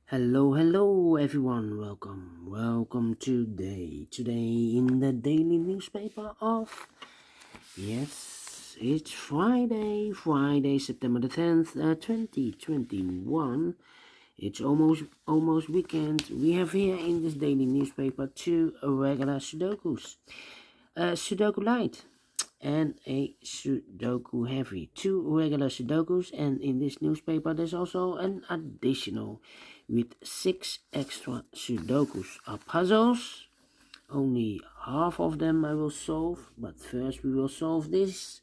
Hello everyone. Welcome today in the daily newspaper of it's Friday, September the 10th, 2021. It's almost weekend. We have here in this daily newspaper two regular Sudokus, Sudoku Light and a Sudoku Heavy. Two regular Sudokus, and in this newspaper there's also an additional with 6 extra Sudokus are puzzles. Only half of them I will solve, but first we will solve this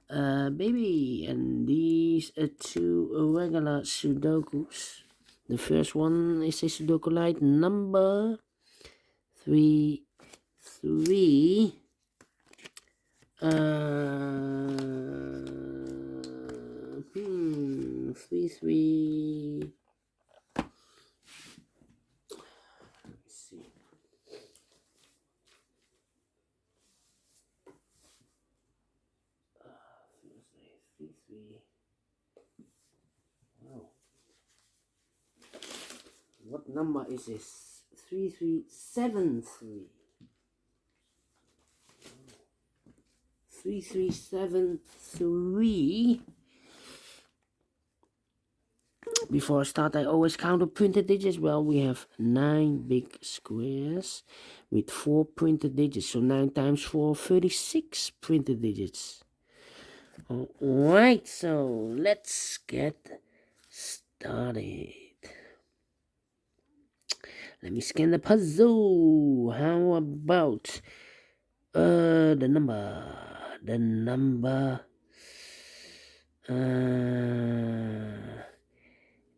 baby, and these are two regular Sudokus. The first one is a Sudoku Light number 3 3 3 3. Let's see. Thursday 3 3. Wow. What number is this? 3373. 3373. Before I start, I always count the printed digits. Well, we have 9 big squares with 4 printed digits. So 9 times 4, 36 printed digits. Alright, so let's get started. Let me scan the puzzle. How about the number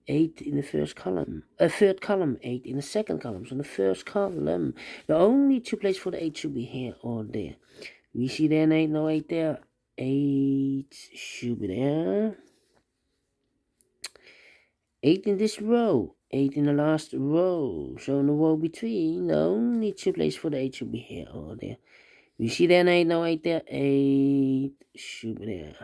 8 in the first column, third column, 8 in the second column. So the first column, the only two places for the 8 should be here or there. We see there an 8, no 8 there. 8 should be there. 8 in this row, 8 in the last row. So in the row between, the only two places for the 8 should be here or there. We see there an 8, no 8 there. 8 should be there.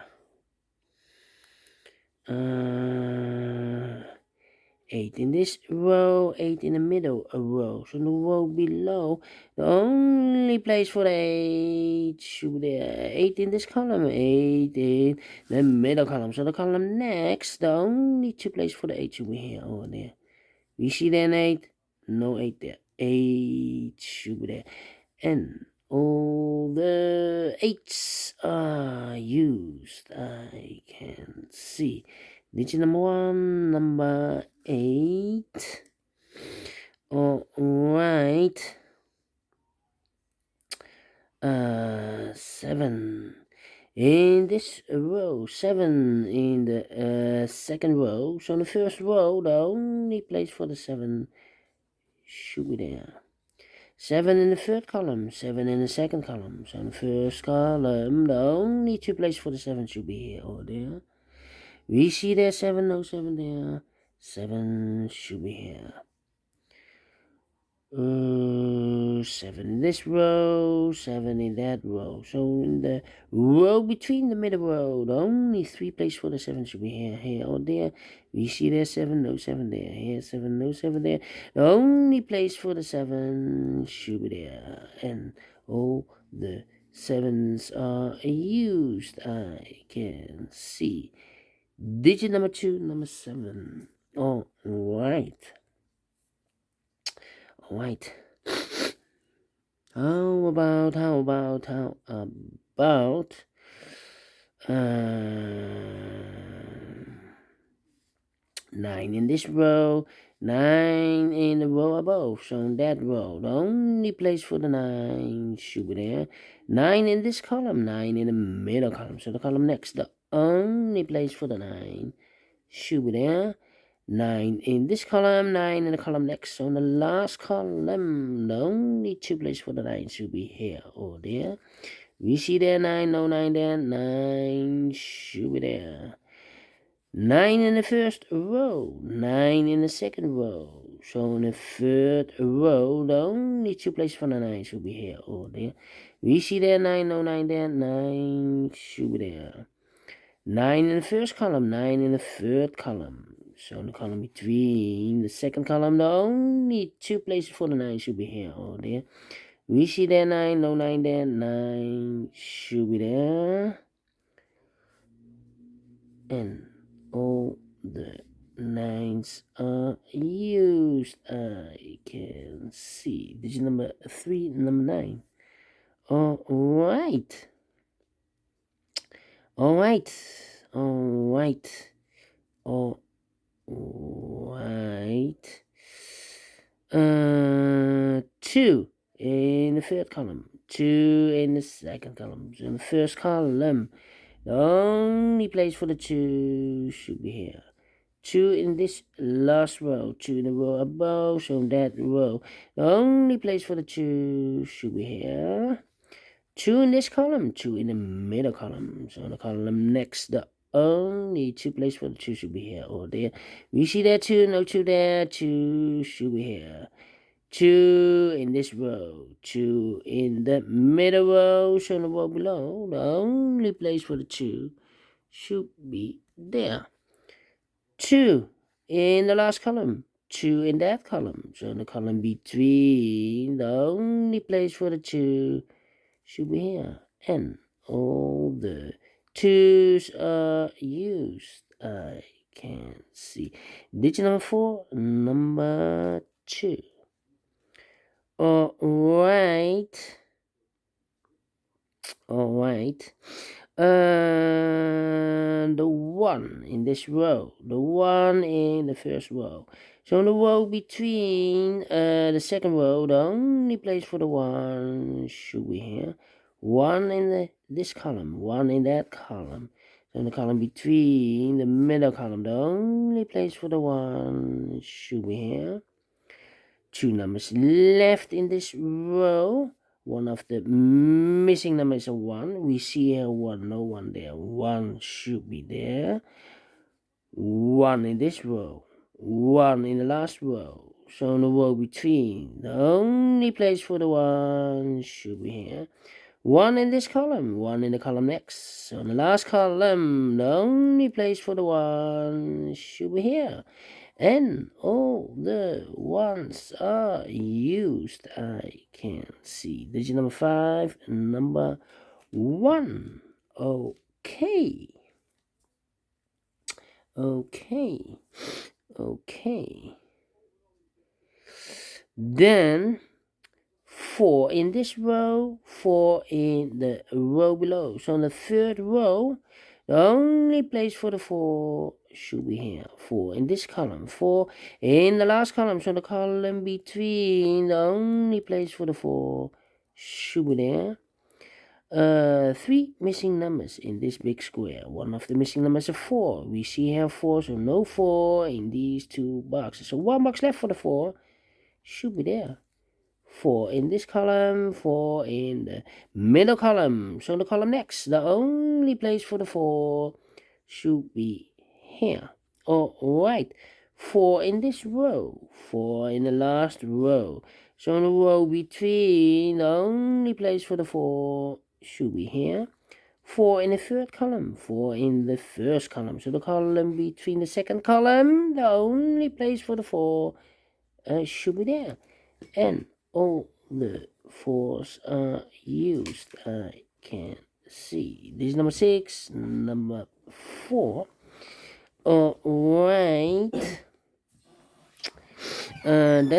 8 in this row, 8 in the middle row. So the row below, the only place for the 8 should be there. 8 in this column, 8 in the middle column. So the column next, the only two places for the 8 should be here or there. We see there an 8, no 8 there. 8 should be there. And all the 8s are used. I can see. Digit number 1, number 8. Alright. 7 in this row, 7 in the second row. So in the first row, the only place for the 7 should be there. 7 in the third column, 7 in the second column. So in the first column, the only two places for the 7 should be here or there. We see there 7, no 7 there. 7 should be here. 7 in this row, 7 in that row. So in the row between the middle row, the only 3 places for the 7 should be here or there. We see there 7, no 7 there. Here 7, no 7 there. The only place for the 7 should be there. And all the 7s are used. I can see. Digit number 2, number 7. Alright. How about 9 in this row, 9 in the row above. So in that row, the only place for the 9 should be there. 9 in this column, 9 in the middle column. So the column next, the only place for the 9 should be there. 9 in this column, 9 in the column next. So in the last column, the only two places for the 9 should be here or there. We see there 9, no 9 there. 9 should be there. 9 in the first row, 9 in the second row. So in the third row, the only two places for the 9 should be here or there. We see there 9, no 9 there. 9 should be there. 9 in the first column, 9 in the third column. So in the column between the second column, the only 2 places for the 9 should be here or there. We see there 9, no 9 there, 9 should be there. And all the 9s are used. I can see. Digit number 3, number 9. Alright. Alright. 2 in the third column, 2 in the second column. So in the first column, the only place for the 2 should be here. 2 in this last row, 2 in the row above, so in that row, the only place for the 2 should be here. 2 in this column, 2 in the middle column. So in the column next, the only 2 places for the 2 should be here or there. We see there 2, no 2 there, 2 should be here. 2 in this row, 2 in the middle row, so in the row below, the only place for the 2 should be there. 2 in the last column, 2 in that column, so in the column between, the only place for the 2 should be here. And all the 2s are used. I can see. Digit number 4, number 2. Alright. The 1 in this row, the 1 in the first row. So in the row between the second row, the only place for the 1 should be here. 1 in this column, 1 in that column. So in the column between the middle column, the only place for the 1 should be here. 2 numbers left in this row. One of the missing numbers is a 1. We see here 1, no 1 there. 1 should be there. 1 in this row. 1 in the last row. So in the row between, the only place for the 1 should be here. 1 in this column, 1 in the column next. So in the last column, the only place for the 1 should be here. And all the 1s are used. I can see. Digit number 5, number 1. Okay. Then 4 in this row, 4 in the row below. So in the third row, the only place for the 4 should be here. 4 in this column, 4 in the last column. So the column between, the only place for the 4 should be there. 3 missing numbers in this big square. One of the missing numbers is 4. We see here 4, so no 4 in these 2 boxes. So 1 box left for the 4 should be there. 4 in this column, 4 in the middle column. So in the column next, the only place for the 4 should be here. Alright, 4 in this row, 4 in the last row. So in the row between, the only place for the 4 should be here. 4 in the third column, 4 in the first column. So the column between the second column, the only place for the 4 should be there. And all the 4s are used. I can see. This is number 6, number 4. Alright. Then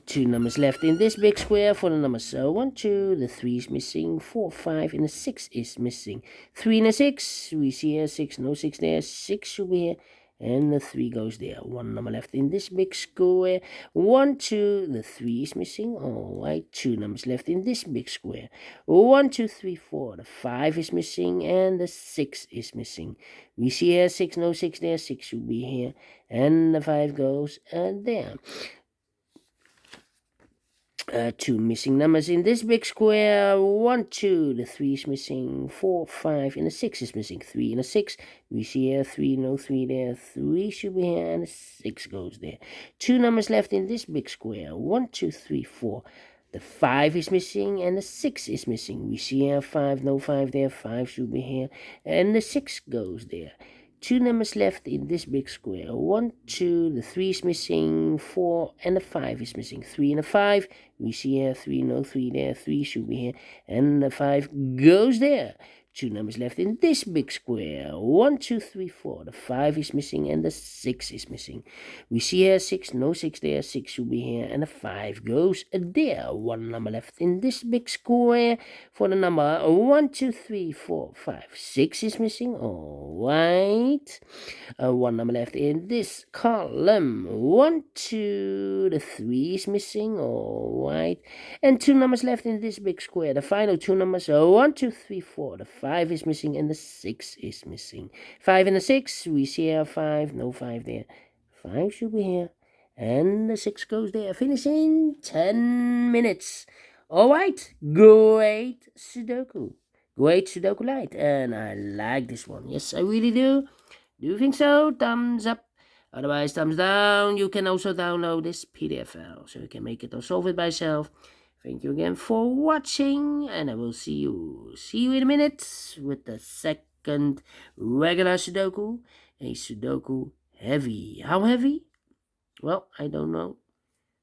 2 numbers left in this big square for the numbers 1, 2, the 3 is missing, 4, 5, and the 6 is missing. 3 and a 6, we see here 6, no 6 there, 6 should be here. And the 3 goes there. 1 number left in this big square. 1, 2, the 3 is missing. Alright, 2 numbers left in this big square. 1, 2, 3, 4. The 5 is missing and the 6 is missing. We see here 6, no 6 there. 6 should be here. And the 5 goes there. 2 missing numbers in this big square. 1, 2, the 3 is missing. 4, 5, and the 6 is missing. 3 and a 6. We see here 3, no 3 there. 3 should be here, and the 6 goes there. 2 numbers left in this big square. 1, 2, 3, 4. The 5 is missing, and the 6 is missing. We see here 5, no 5 there. 5 should be here, and the 6 goes there. 2 numbers left in this big square. 1, 2, the 3 is missing, 4, and the 5 is missing. 3 and a 5, we see here 3, no 3 there, 3 should be here, and the 5 goes there. 2 numbers left in this big square. 1, 2, 3, 4. The 5 is missing and the 6 is missing. We see here 6, no 6 there, 6 should be here, and the 5 goes there. 1 number left in this big square for the number 1, 2, 3, 4, 5. 6 is missing. All right. 1 number left in this column. 1, 2, the 3 is missing. All right. And 2 numbers left in this big square. The final 2 numbers are 1, 2, 3, 4. The 5 is missing and the 6 is missing. 5 and the 6. We see here 5. No 5 there. 5 should be here. And the 6 goes there. Finish in 10 minutes. Alright. Great Sudoku. Great Sudoku Light. And I like this one. Yes, I really do. Do you think so? Thumbs up. Otherwise, thumbs down. You can also download this PDF file so you can make it or solve it by yourself. Thank you again for watching, and I will see you in a minute with the second regular Sudoku, a Sudoku heavy. How heavy? Well, I don't know.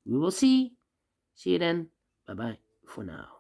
We will see. See you then. Bye-bye for now.